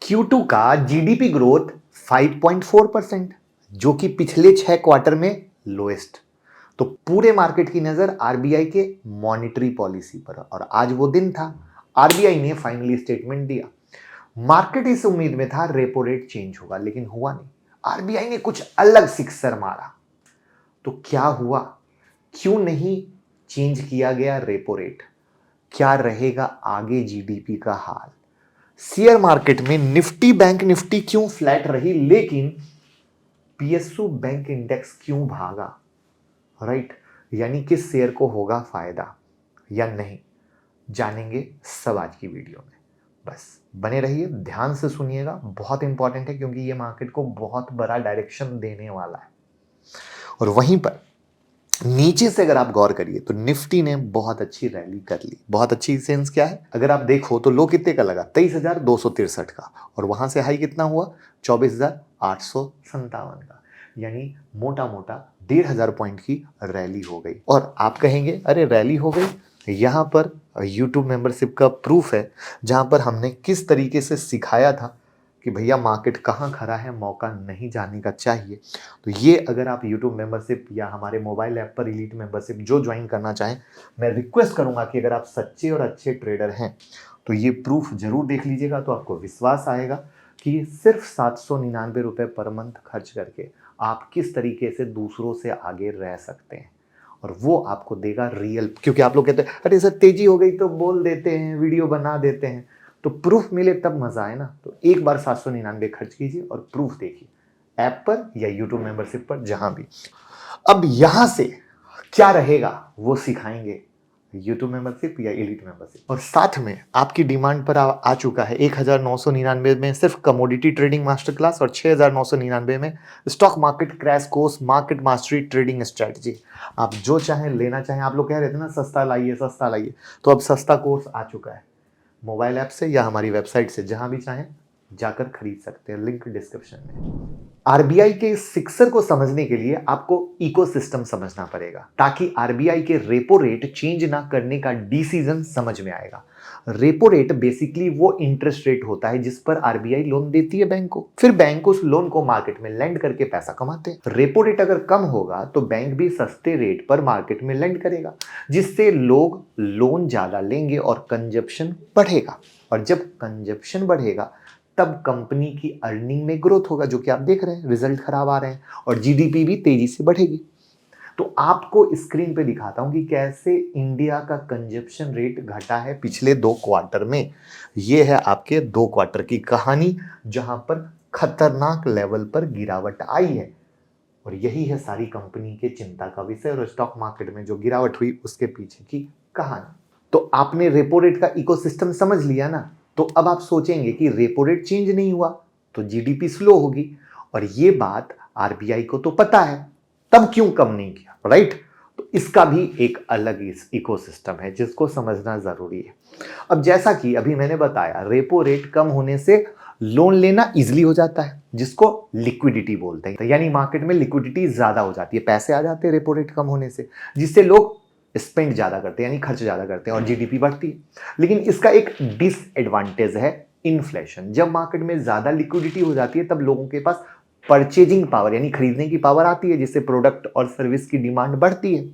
Q2 का GDP growth 5.4%, जो कि पिछले 6 क्वार्टर में लोएस्ट। तो पूरे मार्केट की नजर आरबीआई के मॉनेटरी पॉलिसी पर, और आज वो दिन था आरबीआई ने फाइनली स्टेटमेंट दिया। मार्केट इस उम्मीद में था रेपो रेट चेंज होगा, लेकिन हुआ नहीं। आरबीआई ने कुछ अलग सिक्सर मारा। तो क्या हुआ? क्यों नहीं चेंज किया गया रेपो रेट? क्या रहेगा आगे जीडीपी का हाल? शेयर मार्केट में निफ्टी बैंक निफ्टी क्यों फ्लैट रही, लेकिन पीएसयू बैंक इंडेक्स क्यों भागा? राइट? यानी किस शेयर को होगा फायदा या नहीं, जानेंगे सब आज की वीडियो में। बस बने रहिए, ध्यान से सुनिएगा, बहुत इंपॉर्टेंट है क्योंकि ये मार्केट को बहुत बड़ा डायरेक्शन देने वाला है। और वहीं पर नीचे से अगर आप गौर करिए तो निफ्टी ने बहुत अच्छी रैली कर ली। बहुत अच्छी सेंस क्या है? अगर आप देखो तो लो कितने का लगा? 23,263 का, और वहां से हाई कितना हुआ? 24,857 का। यानी मोटा मोटा 1,500 पॉइंट की रैली हो गई। और आप कहेंगे अरे रैली हो गई, यहां पर यूट्यूब मेंबरशिप का प्रूफ है, जहां पर हमने किस तरीके से सिखाया था कि भैया मार्केट कहाँ खड़ा है, मौका नहीं जाने का चाहिए। तो ये अगर आप यूट्यूब मेंबरशिप या हमारे मोबाइल ऐप पर एलीट मेंबरशिप जो ज्वाइन करना चाहें, मैं रिक्वेस्ट करूंगा कि अगर आप सच्चे और अच्छे ट्रेडर हैं तो ये प्रूफ जरूर देख लीजिएगा। तो आपको विश्वास आएगा कि सिर्फ 799 रुपये पर मंथ खर्च करके आप किस तरीके से दूसरों से आगे रह सकते हैं, और वो आपको देगा रियल। क्योंकि आप लोग कहते हैं अरे सर तेजी हो गई तो बोल देते हैं, वीडियो बना देते हैं, तो प्रूफ मिले तब मजा आए ना। तो एक बार 799 खर्च कीजिए और प्रूफ देखिए, ऐप पर या यूट्यूब मेंबरशिप पर, जहां भी। अब यहां से क्या रहेगा वो सिखाएंगे, यूट्यूब मेंबरशिप या एलीट मेंबरशिप। और साथ में आपकी डिमांड पर आ चुका है 1,999 में सिर्फ कमोडिटी ट्रेडिंग मास्टर क्लास, और 6,999 में stock market crash course market mastery trading strategy. आप जो चाहें लेना चाहें, आप लोग कह रहे थे ना सस्ता लाइए सस्ता लाइए, तो अब सस्ता कोर्स आ चुका है। मोबाइल ऐप से या हमारी वेबसाइट से, जहां भी चाहें जाकर खरीद सकते हैं, लिंक डिस्क्रिप्शन में। आरबीआई के सिक्सर को समझने के लिए आपको इकोसिस्टम समझना पड़ेगा, ताकि आरबीआई के रेपो रेट चेंज ना करने का डिसीजन समझ में आएगा। रेपो रेट बेसिकली वो इंटरेस्ट रेट होता है जिस पर आरबीआई लोन देती है बैंक को, फिर बैंक उस लोन को मार्केट में लेंड करके पैसा कमाते हैं। रेपो रेट अगर कम होगा तो बैंक भी सस्ते रेट पर मार्केट में लेंड करेगा, जिससे लोग लोन ज्यादा लेंगे और कंजप्शन बढ़ेगा। और जब कंजप्शन बढ़ेगा तब कंपनी की अर्निंग में ग्रोथ होगा, जो कि आप देख रहे हैं रिजल्ट खराब आ रहे हैं, और जीडीपी भी तेजी से बढ़ेगी। तो आपको स्क्रीन पे दिखाता हूं कि कैसे इंडिया का कंजप्शन रेट घटा है पिछले 2 क्वार्टर में। यह है आपके 2 क्वार्टर की कहानी, जहां पर खतरनाक लेवल पर गिरावट आई है, और यही है सारी कंपनी के चिंता का विषय, और स्टॉक मार्केट में जो गिरावट हुई उसके पीछे की कहानी। तो आपने रेपो रेट का इकोसिस्टम समझ लिया ना। तो अब आप सोचेंगे कि रेपो रेट चेंज नहीं हुआ तो जीडीपी स्लो होगी, और ये बात आरबीआई को तो पता है, तब क्यों कम नहीं किया, राइट? तो इसका भी एक अलग इकोसिस्टम है जिसको समझना जरूरी है। अब जैसा कि अभी मैंने बताया, रेपो रेट कम होने से लोन लेना इजीली हो जाता है, जिसको लिक्विडिटी बोलते हैं। यानी मार्केट में लिक्विडिटी ज्यादा हो जाती है, पैसे आ जाते हैं रेपो रेट कम होने से, जिससे लोग स्पेंड ज्यादा करते हैं, यानी खर्च ज्यादा करते हैं, और जीडीपी बढ़ती है। लेकिन इसका एक डिसएडवांटेज है इन्फ्लेशन। जब मार्केट में ज्यादा लिक्विडिटी हो जाती है तब लोगों के पास परचेजिंग पावर यानी खरीदने की पावर आती है, जिससे प्रोडक्ट और सर्विस की डिमांड बढ़ती है।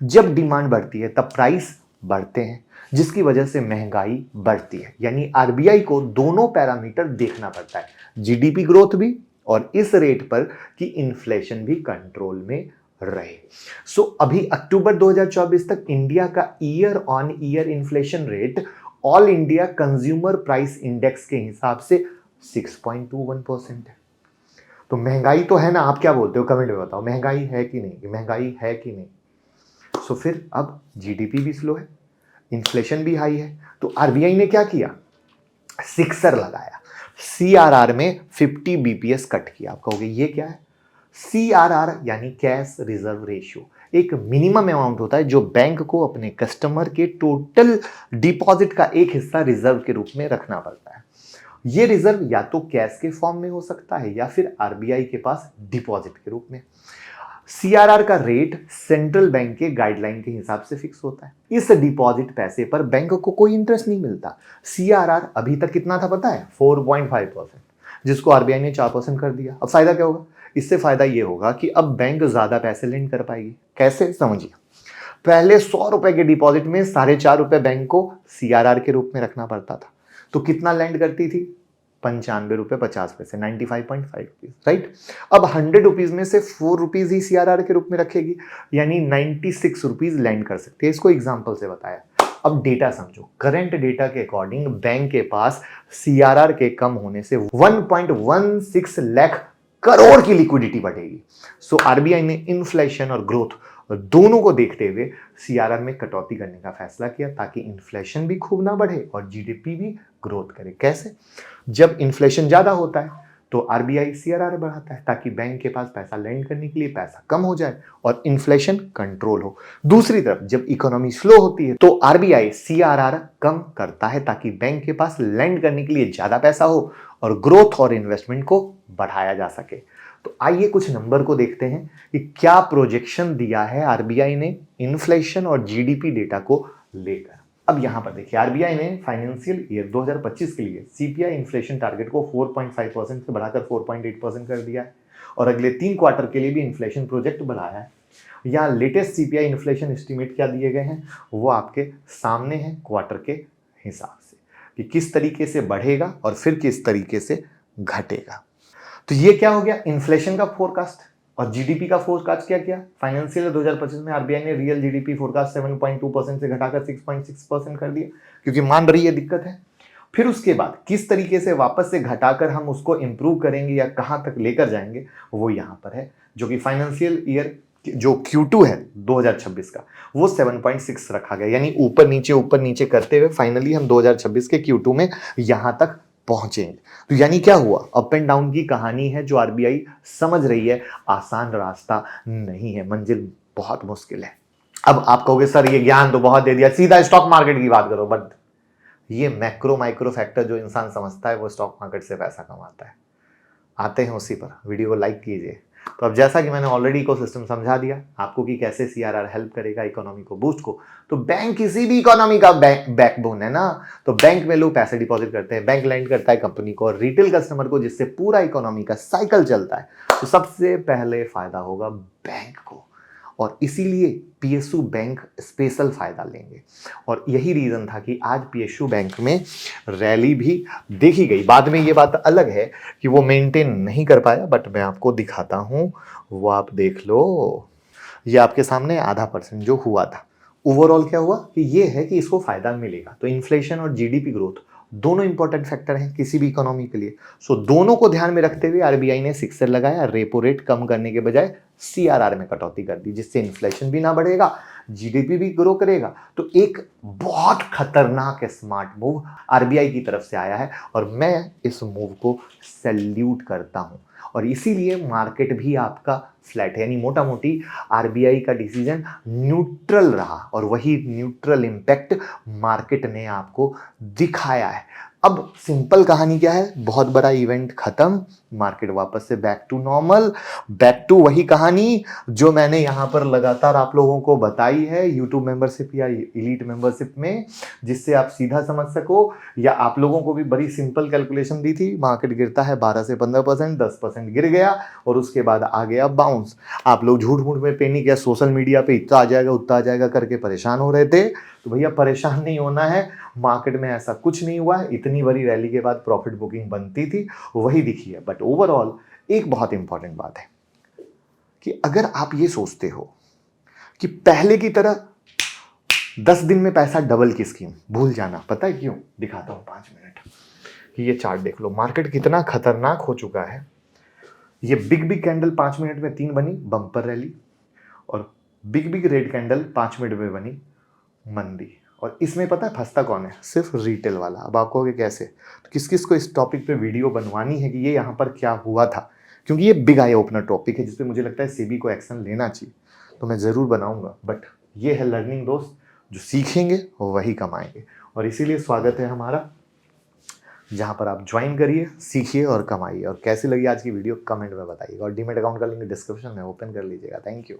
जब डिमांड बढ़ती है तब प्राइस बढ़ते हैं, जिसकी वजह से महंगाई बढ़ती है। यानी आरबीआई को दोनों पैरामीटर देखना पड़ता है, जीडीपी ग्रोथ भी और इस रेट पर कि इन्फ्लेशन भी कंट्रोल में रहे। सो अभी अक्टूबर 2024 तक इंडिया का year on year inflation rate all India consumer price index के हिसाब से 6.21% है। तो महंगाई तो है ना, आप क्या बोलते हो कमेंट में बताओ, महंगाई है कि नहीं, महंगाई है कि नहीं? सो फिर अब जीडीपी भी स्लो है, इन्फ्लेशन भी हाई है, तो आरबीआई ने क्या किया? सिक्सर लगाया, सीआरआर में 50 बीपीएस कट किया। आप कहोगे ये क्या है? सीआरआर यानी कैश रिजर्व रेशियो, एक मिनिमम अमाउंट होता है जो बैंक को अपने कस्टमर के टोटल डिपॉजिट का एक हिस्सा रिजर्व के रूप में रखना पड़ता है। ये रिजर्व या तो कैश के फॉर्म में हो सकता है या फिर आरबीआई के पास डिपॉजिट के रूप में। सीआरआर का रेट सेंट्रल बैंक के गाइडलाइन के हिसाब से फिक्स होता है। इस डिपॉजिट पैसे पर बैंक को कोई इंटरेस्ट नहीं मिलता। सीआरआर अभी तक कितना था पता है? 4.5%, जिसको आरबीआई ने 4% कर दिया। अब फायदा क्या होगा? इससे फायदा ये होगा कि अब बैंक ज्यादा पैसे लेंड कर पाएगी। कैसे? समझिए, पहले 100 रुपए के डिपॉजिट में 4.5 रुपए बैंक को सीआरआर के रूप में रखना पड़ता था, तो कितना लैंड करती थी? 95 रुपए 50 पैसे, 95.5 रुपीज, राइट। अब 100 रुपीज में से 4 रुपीज ही सीआरआर के रूप में रखेगी, यानी 96 रुपीज लैंड कर सकती है। इसको एग्जाम्पल से बताया। अब डेटा समझो, करंट डेटा के अकॉर्डिंग बैंक के पास सीआरआर के कम होने से 1.16 लाख करोड़ की लिक्विडिटी बढ़ेगी। सो आरबीआई ने इन्फ्लेशन और ग्रोथ दोनों को देखते हुए सीआरआर में कटौती करने का फैसला किया, ताकि इन्फ्लेशन भी खूब ना बढ़े और जीडीपी भी ग्रोथ करे। कैसे? जब इन्फ्लेशन ज्यादा होता है तो आरबीआई सीआरआर बढ़ाता है, ताकि बैंक के पास पैसा लैंड करने के लिए पैसा कम हो जाए और इन्फ्लेशन कंट्रोल हो। दूसरी तरफ जब इकोनॉमी स्लो होती है तो आरबीआई सीआरआर कम करता है, ताकि बैंक के पास लैंड करने के लिए ज्यादा पैसा हो और ग्रोथ और इन्वेस्टमेंट को बढ़ाया जा सके। तो आइए कुछ नंबर को देखते हैं कि क्या प्रोजेक्शन दिया है आरबीआई ने इन्फ्लेशन और जीडीपी डेटा को लेकर। अब यहां पर देखिए, आरबीआई ने फाइनेंशियल ईयर 2025 के लिए सीपीआई इन्फ्लेशन टारगेट को 4.5% से बढ़ाकर 4.8% कर दिया है और अगले 3 क्वार्टर के लिए भी इन्फ्लेशन प्रोजेक्ट बढ़ाया है। यहाँ लेटेस्ट सीपीआई इन्फ्लेशन एस्टीमेट क्या दिए गए हैं वो आपके सामने हैं क्वार्टर के हिसाब से, कि किस तरीके से बढ़ेगा और फिर किस तरीके से घटेगा। तो ये क्या हो गया? इन्फ्लेशन का फोरकास्ट। और जीडीपी का फोरकास्ट क्या किया? फाइनेंशियल 2025 में आरबीआई ने रियल जीडीपी फोरकास्ट 7.2% से घटाकर 6.6% कर दिया, क्योंकि मान रही है दिक्कत है। फिर उसके बाद किस तरीके से वापस से घटाकर हम उसको इंप्रूव करेंगे या कहां तक लेकर जाएंगे वो यहां पर है, जो कि फाइनेंशियल ईयर जो Q2 है 2026 का वो 7.6 रखा गया, यानी ऊपर नीचे करते हुए फाइनली हम 2026 के Q2 में यहां तक पहुंचेंगे। तो यानी क्या हुआ? अप एंड डाउन की कहानी है जो आरबीआई समझ रही है। आसान रास्ता नहीं है, मंजिल बहुत मुश्किल है। अब आप कहोगे सर ये ज्ञान तो बहुत दे दिया, सीधा स्टॉक मार्केट की बात करो। बट ये मैक्रो माइक्रो फैक्टर जो इंसान समझता है वो स्टॉक मार्केट से पैसा कमाता है। आते हैं उसी पर, वीडियो को लाइक कीजिए। तो अब जैसा कि मैंने ऑलरेडी इकोसिस्टम समझा दिया आपको कि कैसे सीआरआर हेल्प करेगा इकोनॉमी को बूस्ट को, तो बैंक किसी भी इकोनॉमी का बैकबोन है ना। तो बैंक में लोग पैसे डिपॉजिट करते हैं, बैंक लैंड करता है कंपनी को और रिटेल कस्टमर को, जिससे पूरा इकोनॉमी का साइकिल चलता है। तो सबसे पहले फायदा होगा बैंक को, और इसीलिए पीएसयू बैंक स्पेशल फायदा लेंगे। और यही रीजन था कि आज पीएसयू बैंक में रैली भी देखी गई। बाद में ये बात अलग है कि वो मेंटेन नहीं कर पाया, बट मैं आपको दिखाता हूं, वो आप देख लो। ये आपके सामने 0.5% जो हुआ था। ओवरऑल क्या हुआ कि ये है कि इसको फायदा मिलेगा। तो इन्फ्लेशन और जीडीपी ग्रोथ दोनों इंपॉर्टेंट फैक्टर हैं किसी भी इकोनॉमी के लिए। सो दोनों को ध्यान में रखते हुए आरबीआई ने सिक्सर लगाया, रेपो रेट कम करने के बजाय सीआरआर में कटौती कर दी, जिससे इन्फ्लेशन भी ना बढ़ेगा, जीडीपी भी ग्रो करेगा। तो एक बहुत खतरनाक स्मार्ट मूव आरबीआई की तरफ से आया है और मैं इस मूव को सैल्यूट करता हूं। और इसीलिए मार्केट भी आपका फ्लैट है, यानी मोटा मोटी आरबीआई का डिसीजन न्यूट्रल रहा और वही न्यूट्रल इंपैक्ट मार्केट ने आपको दिखाया है। अब सिंपल कहानी क्या है? बहुत बड़ा इवेंट खत्म, मार्केट वापस से back to normal, back to वही कहानी जो मैंने यहां पर लगातार आप लोगों को बताई है यूट्यूब मेंबरशिप या एलीट मेंबरशिप में, जिससे आप सीधा समझ सको। या आप लोगों को भी बड़ी सिंपल कैलकुलेशन दी थी, मार्केट गिरता है 12 से 15%, 10% गिर गया और उसके बाद आ गया बाउंस। आप लोग झूठ मूठ में पैनिक या सोशल मीडिया पे इतना आ जाएगा उतना आ जाएगा करके परेशान हो रहे थे। तो भैया परेशान नहीं होना है, मार्केट में ऐसा कुछ नहीं हुआ है। इतनी बड़ी रैली के बाद प्रॉफिट बुकिंग बनती थी वही दिखी है। बट ओवरऑल एक बहुत इंपॉर्टेंट बात है कि अगर आप ये सोचते हो कि पहले की तरह 10 दिन में पैसा डबल की स्कीम, भूल जाना। पता है क्यों? दिखाता हूं 5 मिनट कि ये चार्ट देख लो, मार्केट कितना खतरनाक हो चुका है। ये बिग बिग कैंडल 5 मिनट में 3 बनी, बम्पर रैली, और big big red candle 5 minute में बनी, मंदी। और इसमें पता है फंसता कौन है? सिर्फ रिटेल वाला। अब आप कहोगे कैसे? तो किस किस को इस टॉपिक पे वीडियो बनवानी है कि ये यहाँ पर क्या हुआ था, क्योंकि ये बिग आई ओपनर टॉपिक है जिसपे मुझे लगता है सेबी को एक्शन लेना चाहिए, तो मैं ज़रूर बनाऊंगा। बट ये है लर्निंग दोस्त, जो सीखेंगे वही कमाएंगे। और इसीलिए स्वागत है हमारा जहां पर आप ज्वाइन करिए, सीखिए और कमाइए। और कैसी लगी आज की वीडियो कमेंट में बताइएगा और डीमैट अकाउंट का लिंक डिस्क्रिप्शन में ओपन कर लीजिएगा। Thank you.